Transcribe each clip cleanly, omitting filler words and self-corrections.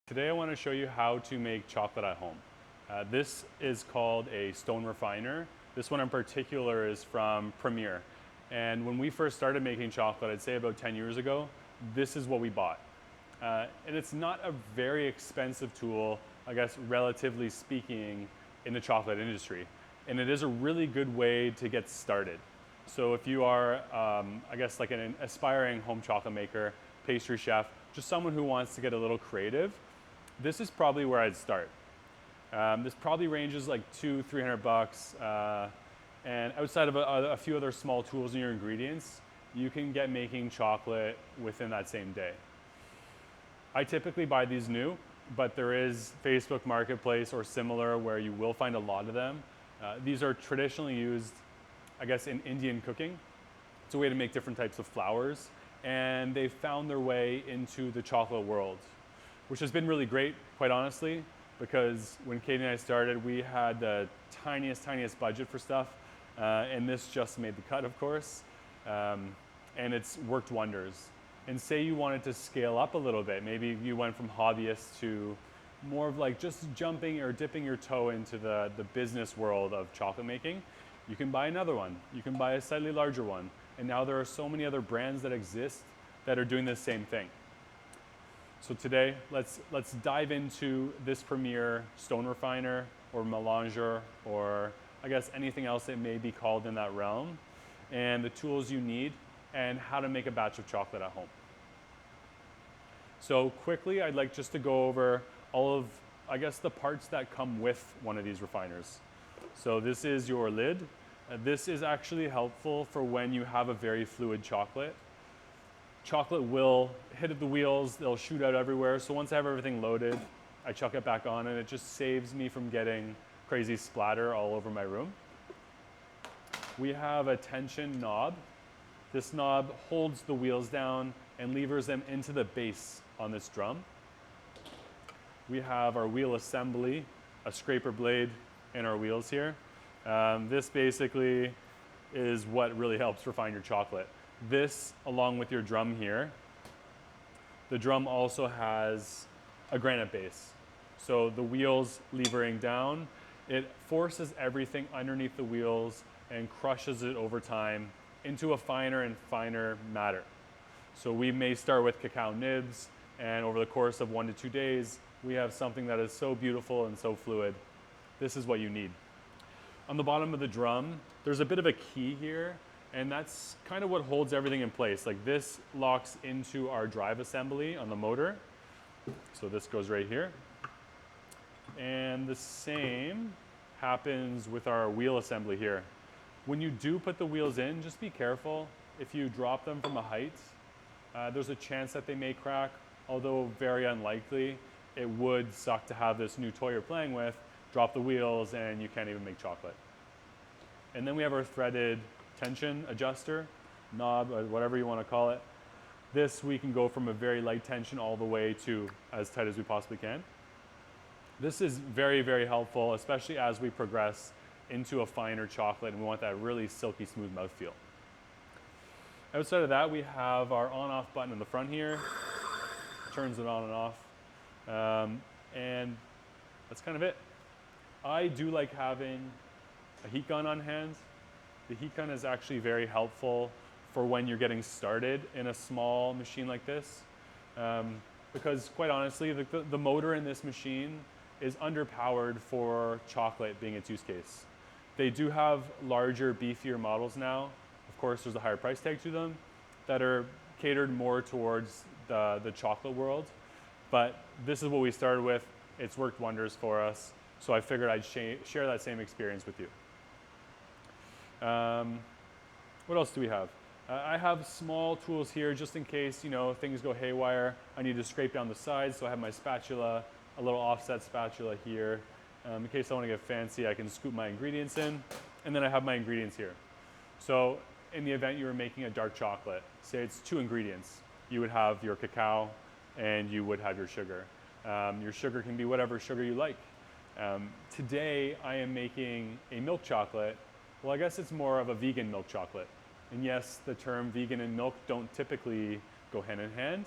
Today I want to show you how to make chocolate at home. This is called a stone refiner. This one in particular is from Premier. And when we first started making chocolate, I'd say about 10 years ago, this is what we bought. And it's not a very expensive tool, I guess relatively speaking, in the chocolate industry. And it is a really good way to get started. So if you are, I guess like an aspiring home chocolate maker, pastry chef, just someone who wants to get a little creative, this is probably where I'd start. This probably ranges like $200-300, and outside of a few other small tools in your ingredients, you can get making chocolate within that same day. I typically buy these new, but there is Facebook Marketplace or similar where you will find a lot of them. These are traditionally used, I guess, in Indian cooking. It's a way to make different types of flours, and they've found their way into the chocolate world, which has been really great, quite honestly, because when Katie and I started, we had the tiniest budget for stuff, and this just made the cut, of course, and it's worked wonders. And say you wanted to scale up a little bit, maybe you went from hobbyist to more of like just jumping or dipping your toe into the business world of chocolate making, you can buy another one. You can buy a slightly larger one. And now there are so many other brands that exist that are doing the same thing. So today, let's dive into this Premier stone refiner or melanger, or I guess anything else it may be called in that realm, and the tools you need and how to make a batch of chocolate at home. So quickly, I'd like just to go over all of, I guess, the parts that come with one of these refiners. So this is your lid. This is actually helpful for when you have a very fluid chocolate. Chocolate will hit at the wheels, they'll shoot out everywhere. So once I have everything loaded, I chuck it back on and it just saves me from getting crazy splatter all over my room. We have a tension knob. This knob holds the wheels down and levers them into the base on this drum. We have our wheel assembly, a scraper blade, and our wheels here. This basically is what really helps refine your chocolate. This, along with your drum here, the drum also has a granite base. So the wheels levering down, it forces everything underneath the wheels and crushes it over time into a finer and finer matter. So we may start with cacao nibs, and over the course of 1 to 2 days, we have something that is so beautiful and so fluid. This is what you need. On the bottom of the drum, there's a bit of a key here, and that's kind of what holds everything in place. Like this locks into our drive assembly on the motor. So this goes right here. And the same happens with our wheel assembly here. When you do put the wheels in, just be careful. If you drop them from a height, there's a chance that they may crack, although very unlikely. It would suck to have this new toy you're playing with, drop the wheels, and you can't even make chocolate. And then we have our threaded tension adjuster, knob, or whatever you want to call it. This we can go from a very light tension all the way to as tight as we possibly can. This is very helpful, especially as we progress into a finer chocolate and we want that really silky smooth mouthfeel. Outside of that, we have our on-off button in the front here. Turns it on and off. And that's kind of it. I do like having a heat gun on hand. The heat gun is actually very helpful for when you're getting started in a small machine like this. Because quite honestly, the motor in this machine is underpowered for chocolate being its use case. They do have larger, beefier models now. Of course, there's a higher price tag to them that are catered more towards the chocolate world. But this is what we started with. It's worked wonders for us. So I figured I'd share that same experience with you. What else do we have? I have small tools here just in case, things go haywire. I need to scrape down the sides, so I have my spatula, a little offset spatula here. In case I want to get fancy, I can scoop my ingredients in, and then I have my ingredients here. So in the event you were making a dark chocolate, say it's 2 ingredients, you would have your cacao and you would have your sugar. Your sugar can be whatever sugar you like. Today I am making a milk chocolate. Well, I guess it's more of a vegan milk chocolate. And yes, the term vegan and milk don't typically go hand in hand,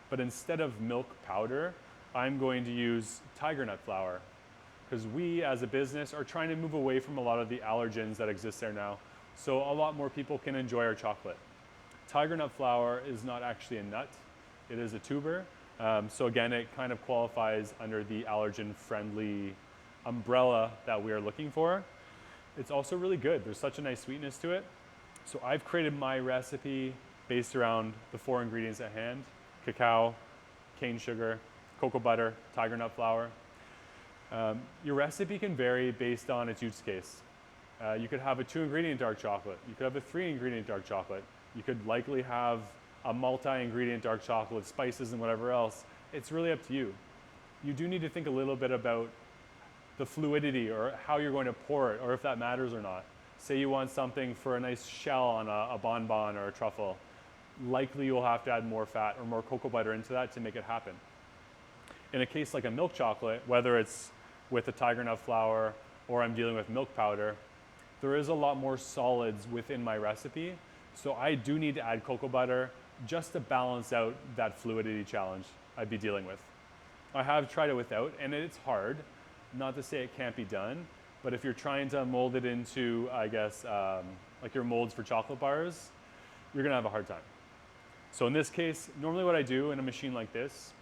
but instead of milk powder, I'm going to use tiger nut flour because we as a business are trying to move away from a lot of the allergens that exist there now. So a lot more people can enjoy our chocolate. Tiger nut flour is not actually a nut, it is a tuber. So again, it kind of qualifies under the allergen-friendly umbrella that we are looking for. It's also really good. There's such a nice sweetness to it. So I've created my recipe based around the 4 ingredients at hand: cacao, cane sugar, cocoa butter, tiger nut flour. Your recipe can vary based on its use case. You could have a 2-ingredient dark chocolate. You could have a 3-ingredient dark chocolate. You could likely have a multi-ingredient dark chocolate with spices and whatever else. It's really up to you. You do need to think a little bit about the fluidity or how you're going to pour it, or if that matters or not. Say you want something for a nice shell on a bonbon or a truffle. Likely you'll have to add more fat or more cocoa butter into that to make it happen. In a case like a milk chocolate, whether it's with a tiger nut flour or I'm dealing with milk powder, there is a lot more solids within my recipe. So I do need to add cocoa butter just to balance out that fluidity challenge I'd be dealing with. I have tried it without, and it's hard. Not to say it can't be done, but if you're trying to mold it into, I guess, like your molds for chocolate bars, you're gonna have a hard time. So in this case, normally what I do in a machine like this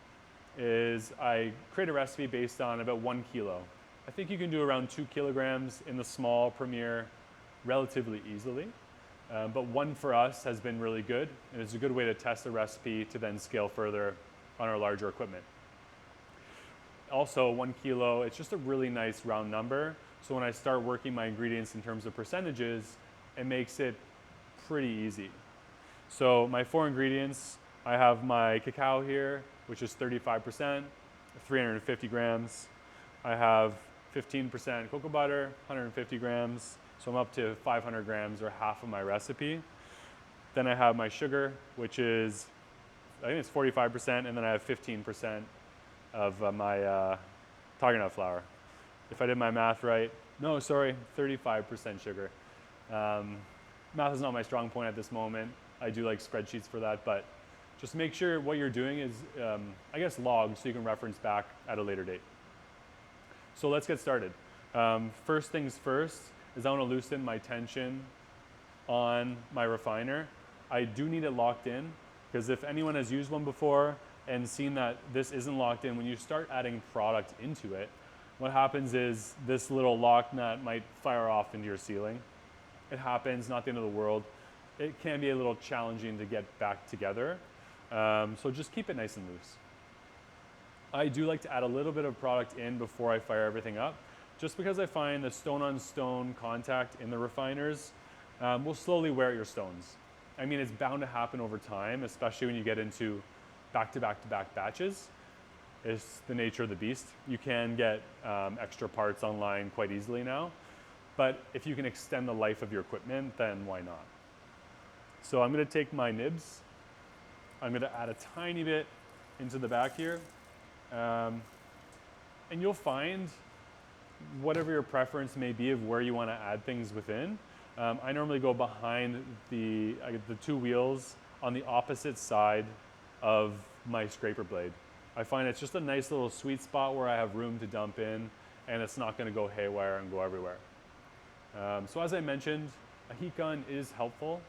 is I create a recipe based on about 1 kilo. I think you can do around 2 kilograms in the small Premier relatively easily. But 1 for us has been really good, and it's a good way to test the recipe to then scale further on our larger equipment. Also, 1 kilo, it's just a really nice round number. So when I start working my ingredients in terms of percentages, it makes it pretty easy. So my 4 ingredients, I have my cacao here, which is 35%, 350 grams. I have 15% cocoa butter, 150 grams. So I'm up to 500 grams or half of my recipe. Then I have my sugar, which is, I think it's 45%, and then I have 15% of my tiger nut flour. If I did my math right, no, sorry, 35% sugar. Math is not my strong point at this moment. I do like spreadsheets for that, but just make sure what you're doing is, I guess, logged so you can reference back at a later date. So let's get started. First things first is I want to loosen my tension on my refiner. I do need it locked in, because if anyone has used one before and seen that this isn't locked in, when you start adding product into it, what happens is this little lock nut might fire off into your ceiling. It happens, not the end of the world. It can be a little challenging to get back together. So just keep it nice and loose. I do like to add a little bit of product in before I fire everything up, just because I find the stone-on-stone contact in the refiners will slowly wear out your stones. I mean, it's bound to happen over time, especially when you get into back-to-back-to-back batches. It's the nature of the beast. You can get extra parts online quite easily now, but if you can extend the life of your equipment, then why not? So I'm gonna take my nibs. I'm gonna add a tiny bit into the back here. And you'll find whatever your preference may be of where you want to add things within. I normally go behind the 2 wheels on the opposite side of my scraper blade. I find it's just a nice little sweet spot where I have room to dump in, and it's not going to go haywire and go everywhere. So as I mentioned, a heat gun is helpful.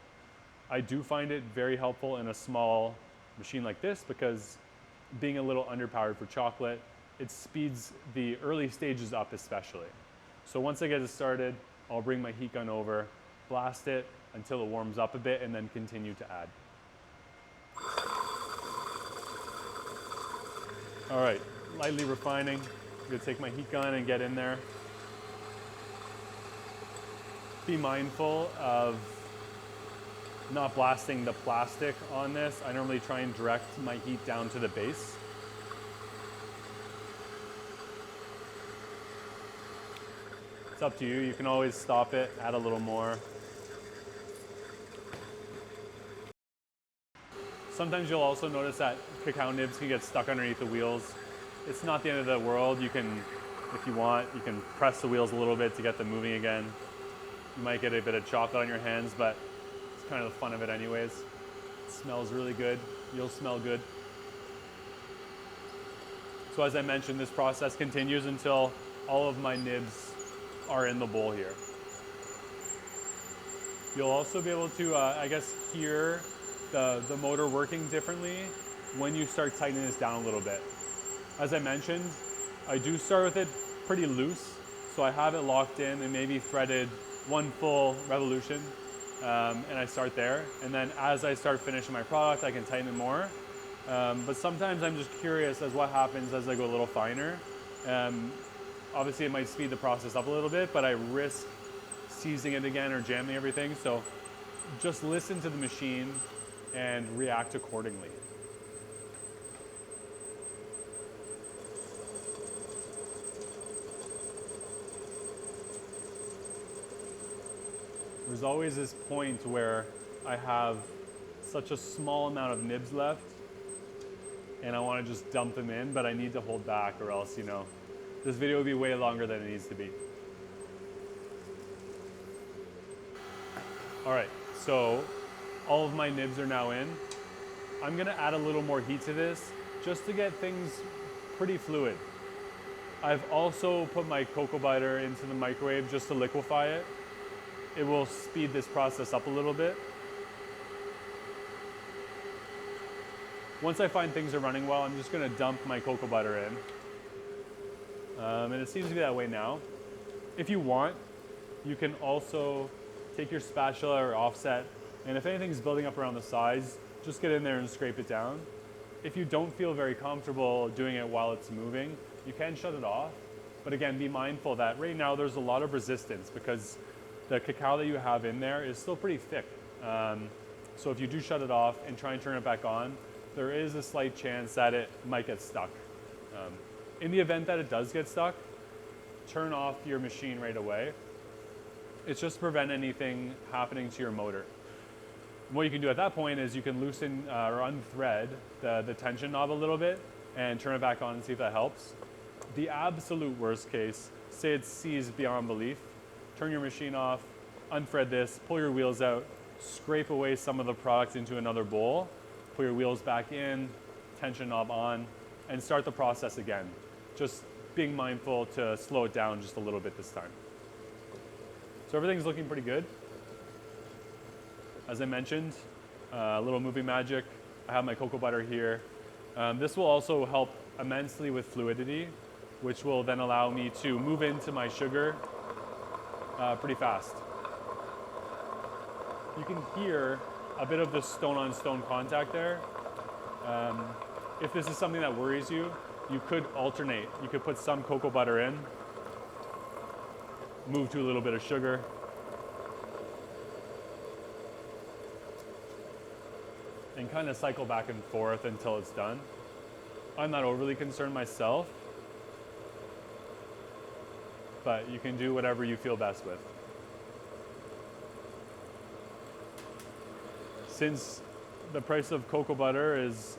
I do find it very helpful in a small machine like this, because being a little underpowered for chocolate, it speeds the early stages up especially. So once I get it started, I'll bring my heat gun over, blast it until it warms up a bit, and then continue to add. All right, lightly refining. I'm gonna take my heat gun and get in there. Be mindful of not blasting the plastic on this. I normally try and direct my heat down to the base. It's up to you. You can always stop it, add a little more. Sometimes you'll also notice that cacao nibs can get stuck underneath the wheels. It's not the end of the world. You can, if you want, you can press the wheels a little bit to get them moving again. You might get a bit of chocolate on your hands, but it's kind of the fun of it anyways. It smells really good. You'll smell good. So as I mentioned, this process continues until all of my nibs are in the bowl here. You'll also be able to, I guess, hear the motor working differently when you start tightening this down a little bit. As I mentioned, I do start with it pretty loose, so I have it locked in and maybe threaded one full revolution, and I start there. And then as I start finishing my product, I can tighten it more. But sometimes I'm just curious as what happens as I go a little finer. Obviously it might speed the process up a little bit, but I risk seizing it again or jamming everything. So just listen to the machine and react accordingly. There's always this point where I have such a small amount of nibs left and I want to just dump them in, but I need to hold back or else, you know, this video will be way longer than it needs to be. All right, so all of my nibs are now in. I'm gonna add a little more heat to this just to get things pretty fluid. I've also put my cocoa butter into the microwave just to liquefy it. It will speed this process up a little bit. Once I find things are running well, I'm just gonna dump my cocoa butter in. And it seems to be that way now. If you want, you can also take your spatula or offset, and if anything's building up around the sides, just get in there and scrape it down. If you don't feel very comfortable doing it while it's moving, you can shut it off. But again, be mindful that right now there's a lot of resistance because the cacao that you have in there is still pretty thick. So if you do shut it off and try and turn it back on, there is a slight chance that it might get stuck. In the event that it does get stuck, turn off your machine right away. It's just to prevent anything happening to your motor. What you can do at that point is you can loosen or unthread the tension knob a little bit and turn it back on and see if that helps. The absolute worst case, say it's seized beyond belief, turn your machine off, unthread this, pull your wheels out, scrape away some of the product into another bowl, put your wheels back in, tension knob on, and start the process again. Just being mindful to slow it down just a little bit this time. So everything's looking pretty good. As I mentioned, a little movie magic. I have my cocoa butter here. This will also help immensely with fluidity, which will then allow me to move into my sugar pretty fast. You can hear a bit of the stone on stone contact there. If this is something that worries you, you could alternate. You could put some cocoa butter in, move to a little bit of sugar, and kind of cycle back and forth until it's done. I'm not overly concerned myself, but you can do whatever you feel best with. Since the price of cocoa butter is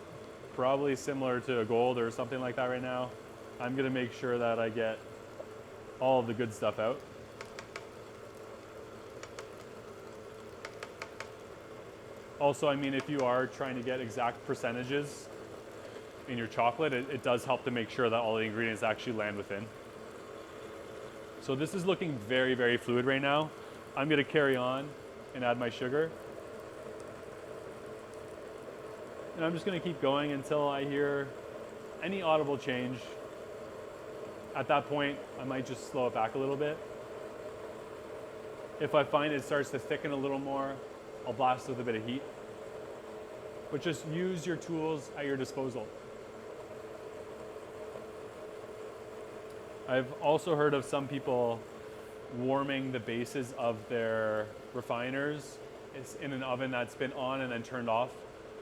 probably similar to gold or something like that right now, I'm gonna make sure that I get all of the good stuff out. Also, I mean, if you are trying to get exact percentages in your chocolate, it does help to make sure that all the ingredients actually land within. So this is looking very, very fluid right now. I'm gonna carry on and add my sugar. And I'm just gonna keep going until I hear any audible change. At that point, I might just slow it back a little bit. If I find it starts to thicken a little more, I'll blast with a bit of heat. But just use your tools at your disposal. I've also heard of some people warming the bases of their refiners. It's in an oven that's been on and then turned off.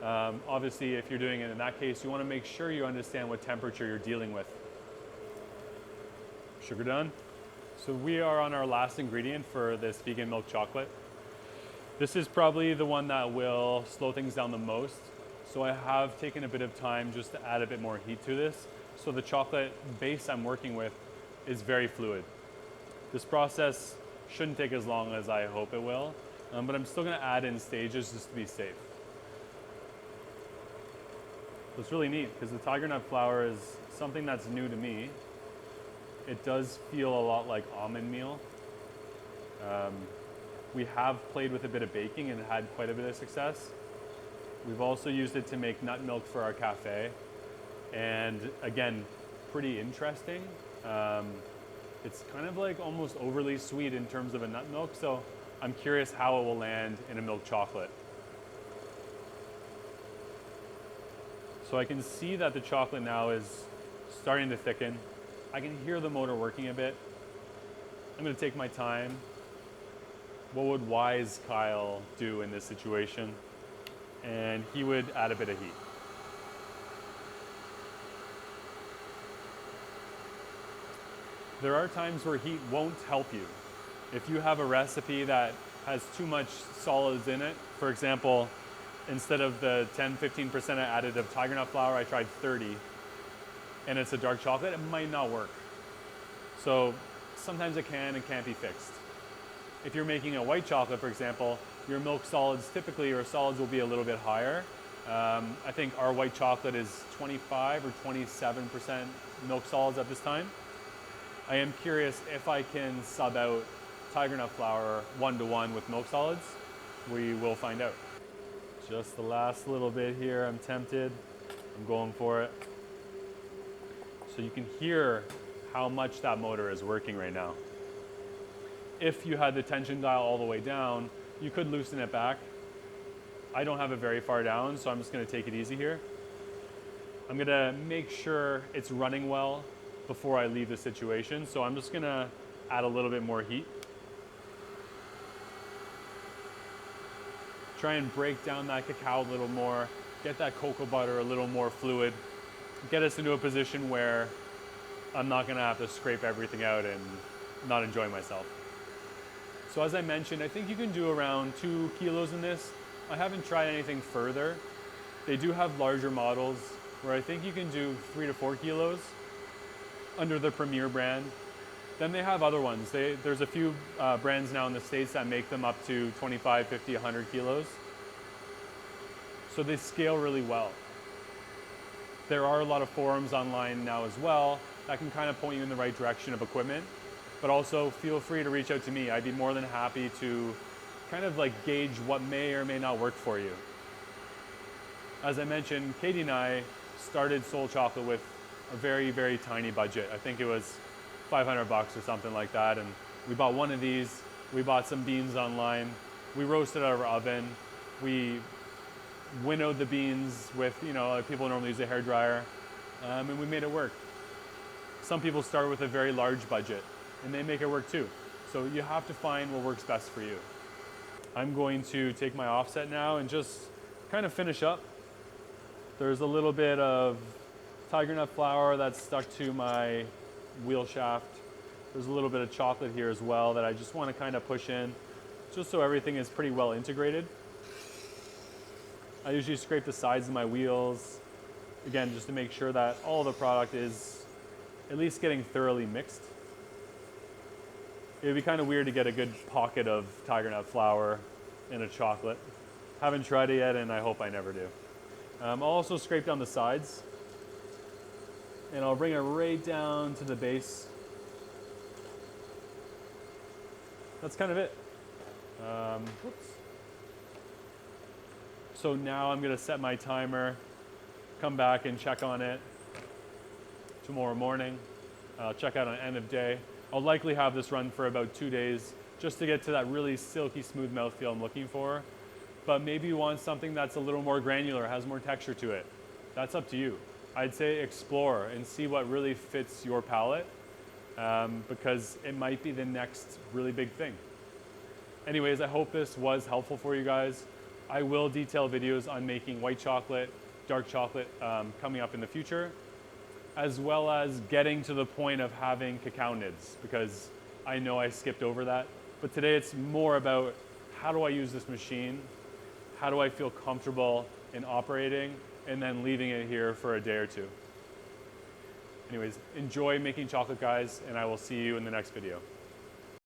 Obviously, if you're doing it in that case, you want to make sure you understand what temperature you're dealing with. Sugar done. So we are on our last ingredient for this vegan milk chocolate. This is probably the one that will slow things down the most. So I have taken a bit of time just to add a bit more heat to this. So the chocolate base I'm working with is very fluid. This process shouldn't take as long as I hope it will, but I'm still gonna add in stages just to be safe. So it's really neat because the tiger nut flour is something that's new to me. It does feel a lot like almond meal. We have played with a bit of baking and had quite a bit of success. We've also used it to make nut milk for our cafe. And again, pretty interesting. It's kind of like almost overly sweet in terms of a nut milk, so I'm curious how it will land in a milk chocolate. So I can see that the chocolate now is starting to thicken. I can hear the motor working a bit. I'm gonna take my time. What would wise Kyle do in this situation? And he would add a bit of heat. There are times where heat won't help you. If you have a recipe that has too much solids in it, for example, instead of the 10-15% I added of tiger nut flour, I tried 30, and it's a dark chocolate, it might not work. So sometimes it can and can't be fixed. If you're making a white chocolate, for example, your milk solids, typically your solids will be a little bit higher. I think our white chocolate is 25 or 27% milk solids at this time. I am curious if I can sub out tiger nut flour 1-to-1 with milk solids. We will find out. Just the last little bit here, I'm tempted. I'm going for it. So you can hear how much that motor is working right now. If you had the tension dial all the way down, you could loosen it back. I don't have it very far down, so I'm just gonna take it easy here. I'm gonna make sure it's running well before I leave the situation, so I'm just gonna add a little bit more heat. Try and break down that cacao a little more, get that cocoa butter a little more fluid, get us into a position where I'm not gonna have to scrape everything out and not enjoy myself. So as I mentioned, I think you can do around 2 kilos in this. I haven't tried anything further. They do have larger models where I think you can do 3 to 4 kilos under the Premier brand. Then they have other ones. There's a few brands now in the States that make them up to 25, 50, 100 kilos. So they scale really well. There are a lot of forums online now as well that can kind of point you in the right direction of equipment, but also feel free to reach out to me. I'd be more than happy to kind of like gauge what may or may not work for you. As I mentioned, Katie and I started Soul Chocolate with a very, very tiny budget. I think it was 500 bucks or something like that. And we bought one of these. We bought some beans online. We roasted out of our oven. We winnowed the beans with, like people normally use a hairdryer, and we made it work. Some people start with a very large budget and they make it work too. So you have to find what works best for you. I'm going to take my offset now and just kind of finish up. There's a little bit of tiger nut flour that's stuck to my wheel shaft. There's a little bit of chocolate here as well that I just want to kind of push in, just so everything is pretty well integrated. I usually scrape the sides of my wheels, again, just to make sure that all the product is at least getting thoroughly mixed. It would be kind of weird to get a good pocket of tiger nut flour in a chocolate. Haven't tried it yet, and I hope I never do. I'll also scrape down the sides, and I'll bring it right down to the base. That's kind of it. So now I'm gonna set my timer, come back and check on it tomorrow morning. Check out on end of day. I'll likely have this run for about 2 days just to get to that really silky smooth mouthfeel I'm looking for. But maybe you want something that's a little more granular, has more texture to it. That's up to you. I'd say explore and see what really fits your palate, because it might be the next really big thing. Anyways, I hope this was helpful for you guys. I will detail videos on making white chocolate, dark chocolate coming up in the future, as well as getting to the point of having cacao nibs, because I know I skipped over that. But today it's more about how do I use this machine, how do I feel comfortable in operating, and then leaving it here for a day or two. Anyways, enjoy making chocolate, guys, and I will see you in the next video.